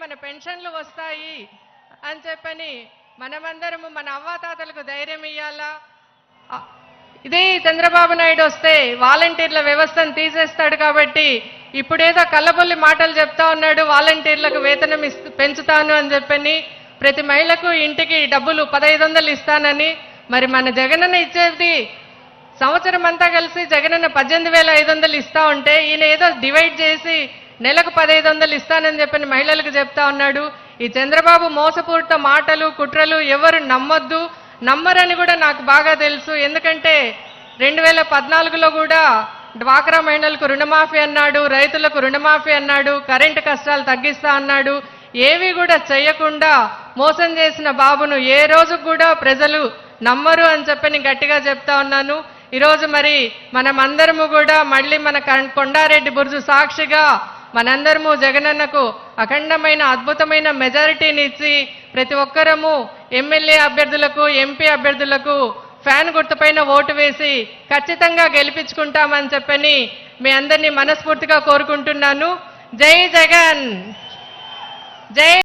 మన పెన్షన్లు వస్తాయి అని చెప్పని మనమందరము మన అవ్వాతాతలకు ధైర్యం ఇవ్వాలా. ఇదే చంద్రబాబు నాయుడు వస్తే వాలంటీర్ల వ్యవస్థను తీసేస్తాడు కాబట్టి ఇప్పుడేదో కళ్ళబొల్లి మాటలు చెప్తా ఉన్నాడు, వాలంటీర్లకు వేతనం పెంచుతాను అని చెప్పని, ప్రతి మహిళకు ఇంటికి డబ్బులు 1500 ఇస్తానని. మరి మన జగనన్న ఇచ్చేది సంవత్సరం అంతా కలిసి జగనన్న 18,500 ఇస్తా ఉంటే ఈయన ఏదో డివైడ్ చేసి నెలకు 1500 ఇస్తానని చెప్పని మహిళలకు చెప్తా ఉన్నాడు. ఈ చంద్రబాబు మోసపూరిత మాటలు కుట్రలు ఎవరు నమ్మొద్దు, నమ్మరని కూడా నాకు బాగా తెలుసు. ఎందుకంటే 2014లో కూడా డ్వాక్రా మహిళలకు రుణమాఫీ అన్నాడు, రైతులకు రుణమాఫీ అన్నాడు, కరెంటు కష్టాలు తగ్గిస్తా అన్నాడు. ఏవి కూడా చేయకుండా మోసం చేసిన బాబును ఏ రోజు కూడా ప్రజలు నమ్మరు అని చెప్పని గట్టిగా చెప్తా ఉన్నాను. ఈరోజు మరి మనమందరము కూడా మళ్ళీ మన కొండారెడ్డి బుర్జు సాక్షిగా మనందరము జగనన్నకు అఖండమైన అద్భుతమైన మెజారిటీని ఇచ్చి ప్రతి ఒక్కరము ఎమ్మెల్యే అభ్యర్థులకు ఎంపీ అభ్యర్థులకు ఫ్యాన్ గుర్తుపైన ఓటు వేసి ఖచ్చితంగా గెలిపించుకుంటామని చెప్పని మీ అందరినీ మనస్ఫూర్తిగా కోరుకుంటున్నాను. జై జగన్, జై